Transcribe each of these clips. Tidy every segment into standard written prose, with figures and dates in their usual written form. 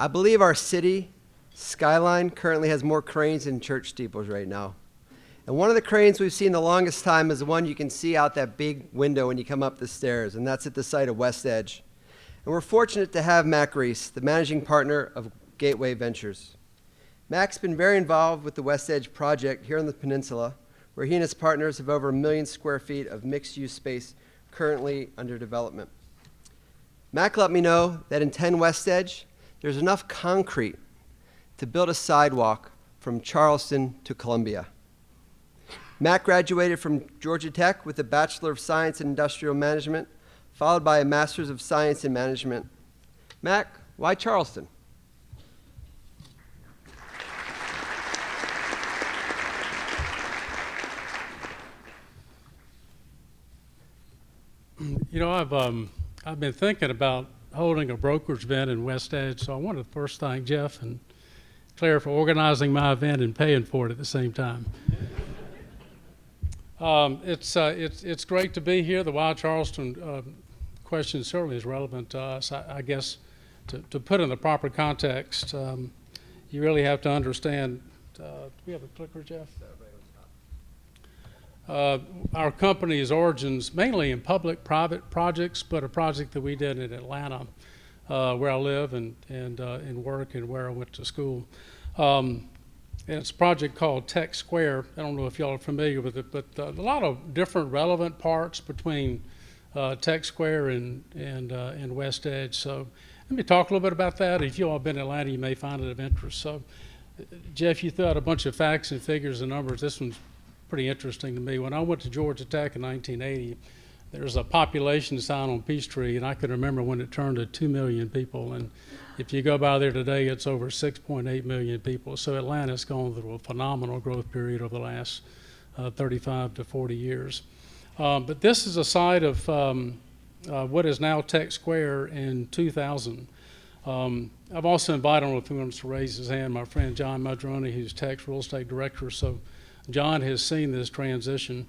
I believe our city skyline currently has more cranes than church steeples right now. And one of the cranes we've seen the longest time is the one you can see out that big window when you come up the stairs, and that's at the site of WestEdge. And we're fortunate to have Mack Reese, the managing partner of Gateway Ventures. Mack's been very involved with the WestEdge project here on the peninsula, where he and his partners have over 1 million square feet of mixed-use space currently under development. Mack let me know that in 10 WestEdge, there's enough concrete to build a sidewalk from Charleston to Columbia. Mack graduated from Georgia Tech with a Bachelor of Science in Industrial Management, followed by a Master's of Science in Management. Mack, why Charleston? You know, I've been thinking about holding a broker's event in WestEdge, so I wanted to first thank Jeff and Claire for organizing my event and paying for it at the same time. It's great to be here. The why Charleston question certainly is relevant to us. I guess to put in the proper context, you really have to understand. Do we have a clicker, Jeff? Our company's origins mainly in public-private projects, but a project that we did in Atlanta, where I live and work and where I went to school. And it's a project called Tech Square. I don't know if y'all are familiar with it, but a lot of different relevant parts between Tech Square and WestEdge. So let me talk a little bit about that. If you all have been in Atlanta, you may find it of interest. So, Jeff, you threw out a bunch of facts and figures and numbers. This one's pretty interesting to me. When I went to Georgia Tech in 1980, there was a population sign on Peachtree, and I can remember when it turned to 2 million people. And if you go by there today, it's over 6.8 million people. So Atlanta's gone through a phenomenal growth period over the last 35 to 40 years. But this is a site of what is now Tech Square in 2000. I've also invited, I don't know if he wants to raise his hand, my friend John Madroni, who's Tech's real estate director. So John has seen this transition.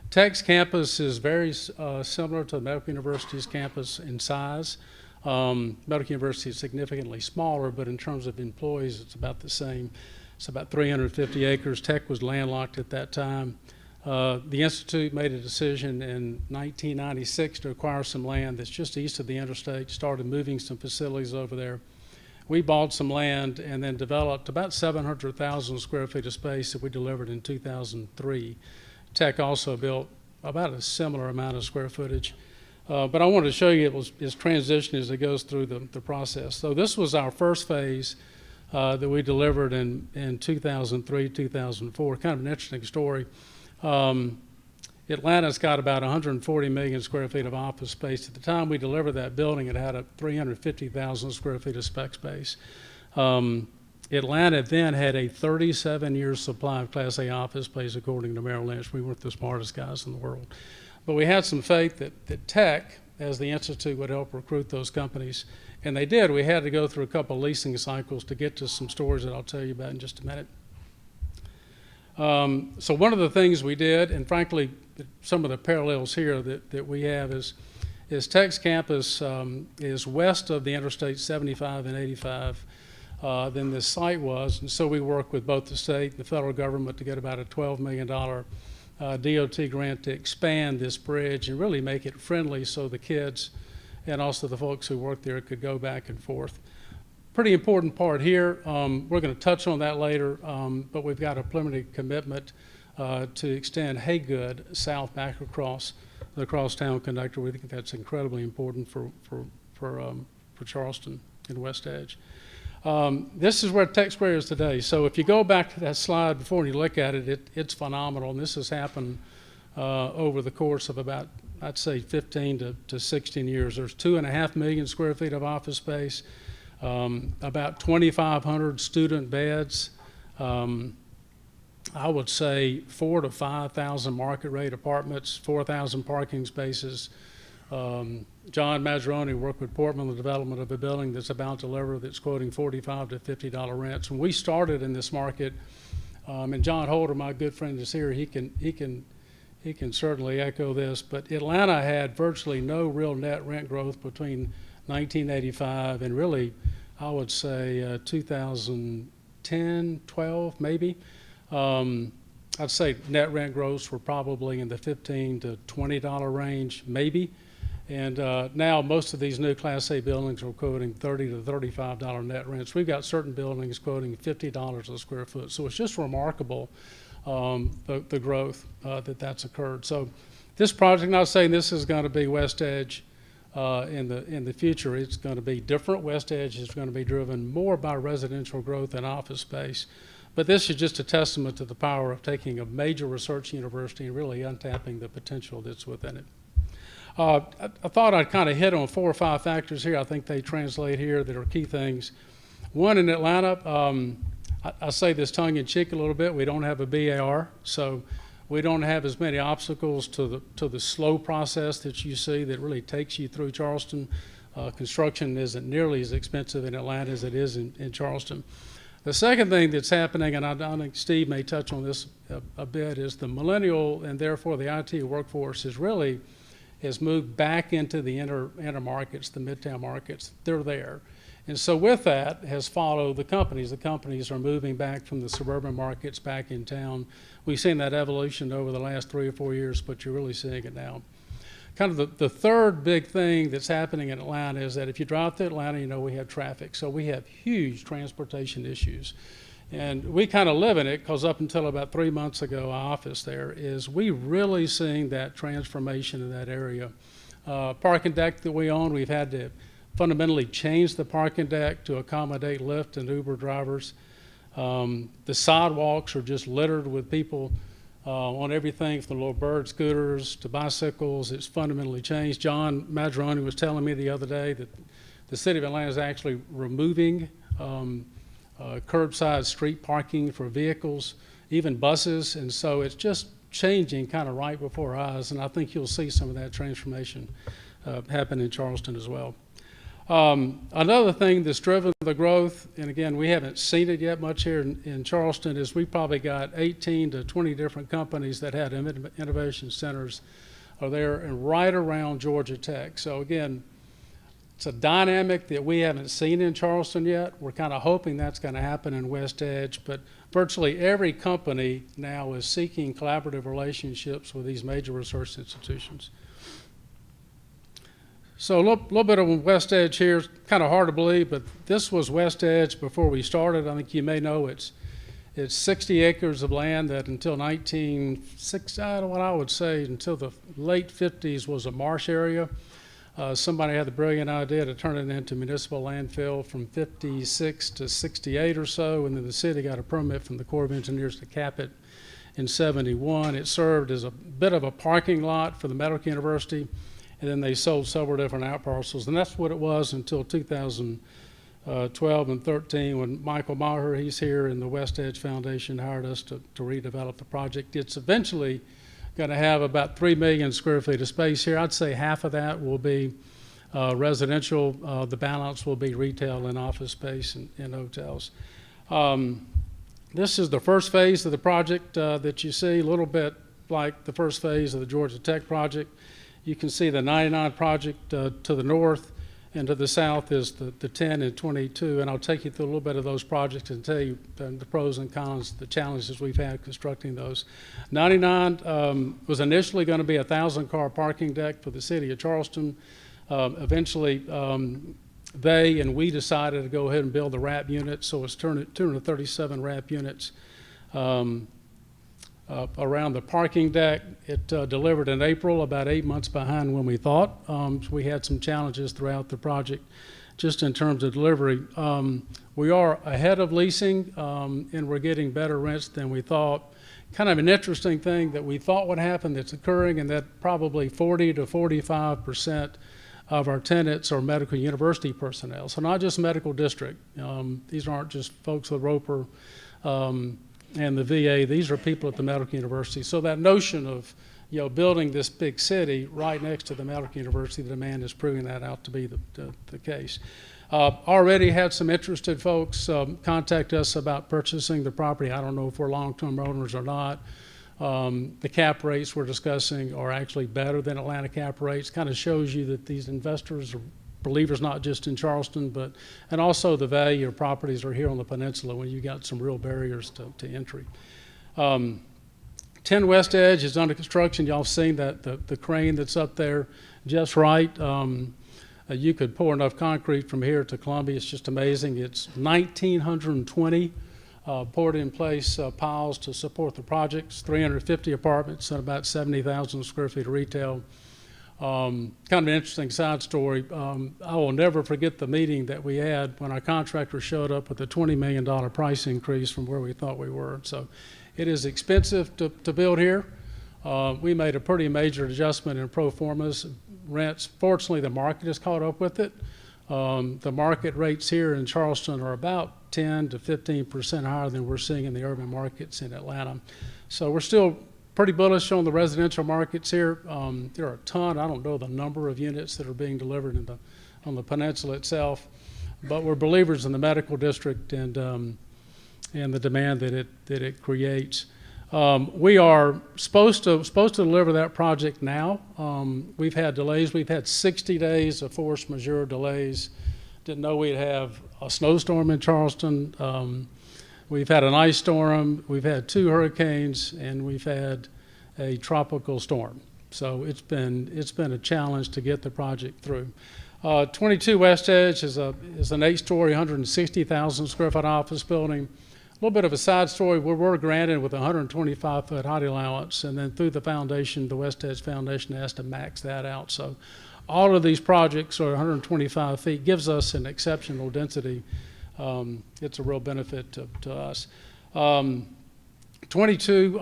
Tech's campus is very similar to Medical University's campus in size. Medical University is significantly smaller, but in terms of employees, it's about the same. It's about 350 acres. Tech was landlocked at that time. The Institute made a decision in 1996 to acquire some land that's just east of the interstate, started moving some facilities over there. We bought some land and then developed about 700,000 square feet of space that we delivered in 2003. Tech also built about a similar amount of square footage. But I wanted to show you its transition as it goes through the process. So this was our first phase that we delivered in 2003, 2004. Kind of an interesting story. Atlanta's got about 140 million square feet of office space. At the time we delivered that building, it had a 350,000 square feet of spec space. Atlanta then had a 37-year supply of Class A office space, according to Merrill Lynch. We weren't the smartest guys in the world. But we had some faith that Tech, as the Institute, would help recruit those companies. And they did. We had to go through a couple of leasing cycles to get to some stories that I'll tell you about in just a minute. So one of the things we did, and frankly, some of the parallels here that we have is Tech's campus is west of the Interstate 75 and 85 than this site was. And so we worked with both the state and the federal government to get about a $12 million DOT grant to expand this bridge and really make it friendly so the kids and also the folks who work there could go back and forth. Pretty important part here. We're going to touch on that later, but we've got a preliminary commitment to extend HAGOOD south back across the crosstown conductor. We think that's incredibly important for Charleston and WestEdge. This is where Tech Square is today. So if you go back to that slide before and you look at it, it's phenomenal. And this has happened over the course of about, I'd say, 15 to 16 years. There's 2.5 million square feet of office space, about 2,500 student beds. I would say 4,000 to 5,000 market rate apartments, 4,000 parking spaces. John Mazzaroni worked with Portman on the development of a building that's about to deliver that's quoting $45 to $50 rents. When we started in this market, and John Holder, my good friend, is here. He can certainly echo this. But Atlanta had virtually no real net rent growth between 1985 and really I would say 2010, 12 maybe. I'd say net rent growths were probably in the $15 to $20 range, maybe. And now most of these new Class A buildings are quoting $30 to $35 net rents. We've got certain buildings quoting $50 a square foot. So it's just remarkable the growth that's occurred. So this project, not saying this is going to be WestEdge in the future. It's going to be different. WestEdge is going to be driven more by residential growth and office space. But this is just a testament to the power of taking a major research university and really untapping the potential that's within it. I thought I'd kind of hit on 4 or 5 factors here. I think they translate here that are key things. One, in Atlanta, I say this tongue-in-cheek a little bit, we don't have a BAR, so we don't have as many obstacles to the slow process that you see that really takes you through Charleston. Construction isn't nearly as expensive in Atlanta as it is in Charleston. The second thing that's happening, and I think Steve may touch on this a bit, is the millennial and therefore the IT workforce has moved back into the inner markets, the midtown markets. They're there. And so with that has followed the companies. The companies are moving back from the suburban markets back in town. We've seen that evolution over the last 3 or 4 years, but you're really seeing it now. Kind of the third big thing that's happening in Atlanta is that if you drive through Atlanta, you know we have traffic. So we have huge transportation issues. And we kind of live in it because up until about 3 months ago, our office there is we really seeing that transformation in that area. Parking deck that we own, we've had to fundamentally change the parking deck to accommodate Lyft and Uber drivers. The sidewalks are just littered with people on everything from little bird scooters to bicycles. It's fundamentally changed. John Madroni was telling me the other day that the city of Atlanta is actually removing curbside street parking for vehicles, even buses, and so it's just changing kind of right before our eyes, and I think you'll see some of that transformation happen in Charleston as well. Another thing that's driven the growth, and again, we haven't seen it yet much here in Charleston, is we probably got 18 to 20 different companies that had innovation centers are there and right around Georgia Tech. So again, it's a dynamic that we haven't seen in Charleston yet. We're kind of hoping that's going to happen in WestEdge, but virtually every company now is seeking collaborative relationships with these major research institutions. So a little bit on WestEdge here. It's kind of hard to believe, but this was WestEdge before we started. I think you may know it's 60 acres of land that until 1960, what I would say until the late 50s was a marsh area. Somebody had the brilliant idea to turn it into municipal landfill from 56 to 68 or so, and then the city got a permit from the Corps of Engineers to cap it in 71. It served as a bit of a parking lot for the Medical University, and then they sold several different outparcels, and that's what it was until 2012 and 13 when Michael Maher, he's here, and the WestEdge Foundation hired us to redevelop the project. It's eventually going to have about 3 million square feet of space here. I'd say half of that will be residential. The balance will be retail and office space and hotels. This is the first phase of the project that you see, a little bit like the first phase of the Georgia Tech project. You can see the 99 project to the north, and to the south is the 10 and 22, and I'll take you through a little bit of those projects and tell you the pros and cons, the challenges we've had constructing those. 99 was initially going to be a 1,000-car parking deck for the city of Charleston. Eventually, they and we decided to go ahead and build the wrap units, so it's 237 wrap units around the parking deck. It delivered in April, about 8 months behind when we thought. We had some challenges throughout the project just in terms of delivery. We are ahead of leasing and we're getting better rents than we thought. Kind of an interesting thing that we thought would happen that's occurring, and that probably 40 to 45% of our tenants are medical university personnel. So not just medical district. These aren't just folks with Roper and the VA. These are people at the medical university. So that notion of building this big city right next to the medical university, the demand is proving that out to be the case. Already had some interested folks contact us about purchasing the property. I don't know if we're long-term owners or not. The cap rates we're discussing are actually better than Atlanta cap rates. Kind of shows you that these investors are believers not just in Charleston, and also the value of properties are here on the peninsula when you've got some real barriers to entry. 10 WestEdge is under construction. Y'all seen that the crane that's up there just right. You could pour enough concrete from here to Columbia. It's just amazing. It's 1,920 poured in place piles to support the projects, 350 apartments and about 70,000 square feet of retail. Kind of an interesting side story. I will never forget the meeting that we had when our contractor showed up with a $20 million price increase from where we thought we were. So it is expensive to build here. We made a pretty major adjustment in pro formas rents. Fortunately, the market has caught up with it. The market rates here in Charleston are about 10 to 15% higher than we're seeing in the urban markets in Atlanta. So we're still pretty bullish on the residential markets here. There are a ton, I don't know the number of units that are being delivered on the peninsula itself, but we're believers in the medical district and the demand that it creates. We are supposed to deliver that project now. We've had delays. We've had 60 days of force majeure delays. Didn't know we'd have a snowstorm in Charleston. We've had an ice storm. We've had 2 hurricanes, and we've had a tropical storm. So it's been a challenge to get the project through. 22 WestEdge is an 8-story, 160,000 square foot office building. A little bit of a side story, we were granted with a 125-foot height allowance, and then through the foundation, the WestEdge Foundation has to max that out. So all of these projects are 125 feet, gives us an exceptional density. It's a real benefit to us. 22,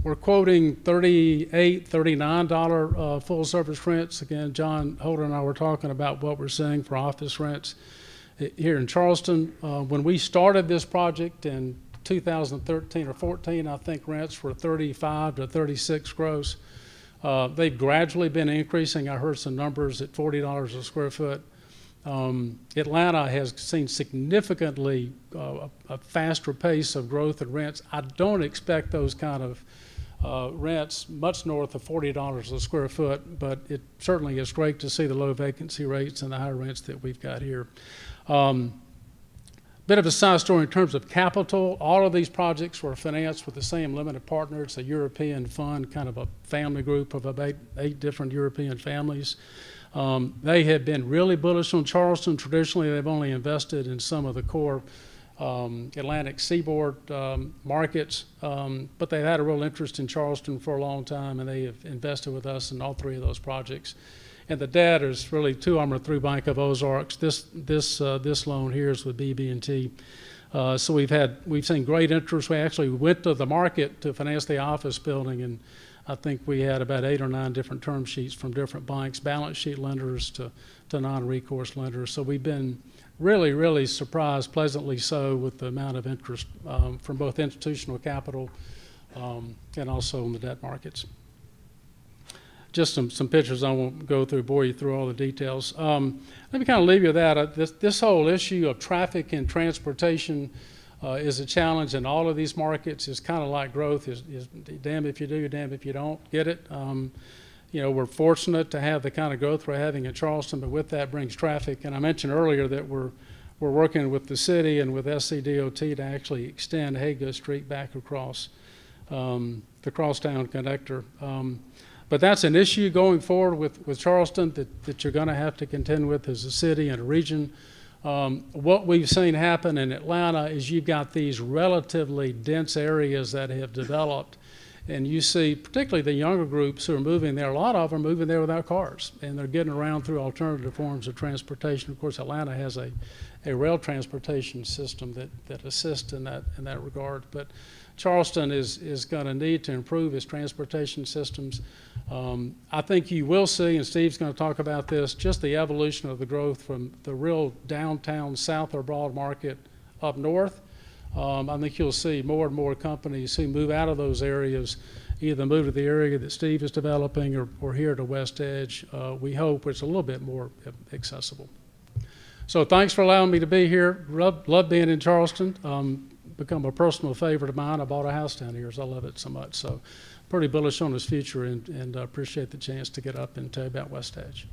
we're quoting $38, $39 full service rents. Again, John Holder and I were talking about what we're seeing for office rents here in Charleston. When we started this project in 2013 or 14, I think rents were 35 to 36 gross. They've gradually been increasing. I heard some numbers at $40 a square foot. Atlanta has seen significantly a faster pace of growth in rents. I don't expect those kind of rents much north of $40 a square foot, but it certainly is great to see the low vacancy rates and the high rents that we've got here. Bit of a side story in terms of capital. All of these projects were financed with the same limited partner. It's a European fund, kind of a family group of about 8 different European families. They have been really bullish on Charleston. Traditionally, they've only invested in some of the core Atlantic seaboard markets, but they've had a real interest in Charleston for a long time, and they have invested with us in all 3 of those projects. And the debt is really 2 Armored Through Bank of Ozarks. This loan here is with BB&T. So we've seen great interest. We actually went to the market to finance the office building, and I think we had about 8 or 9 different term sheets from different banks, balance sheet lenders to non-recourse lenders. So we've been really, really surprised, pleasantly so, with the amount of interest from both institutional capital and also in the debt markets. Just some pictures. I won't go through, bore you through all the details. Let me kind of leave you with that. This whole issue of traffic and transportation is a challenge in all of these markets. It's kind of like growth is damn if you do, damn if you don't. Get it? We're fortunate to have the kind of growth we're having in Charleston, but with that brings traffic. And I mentioned earlier that we're working with the city and with SCDOT to actually extend HAGOOD Street back across the crosstown connector. But that's an issue going forward with Charleston that you're going to have to contend with as a city and a region. What we've seen happen in Atlanta is you've got these relatively dense areas that have developed, and you see particularly the younger groups who are moving there. A lot of them are moving there without cars, and they're getting around through alternative forms of transportation. Of course, Atlanta has a rail transportation system that assists in that regard. But Charleston is going to need to improve its transportation systems. I think you will see, and Steve's going to talk about this, just the evolution of the growth from the real downtown south or broad market up north. I think you'll see more and more companies who move out of those areas, either move to the area that Steve is developing or here to WestEdge. We hope it's a little bit more accessible. So thanks for allowing me to be here. Love being in Charleston. Become a personal favorite of mine. I bought a house down here, so I love it so much. So pretty bullish on its future, and appreciate the chance to get up and tell you about WestEdge.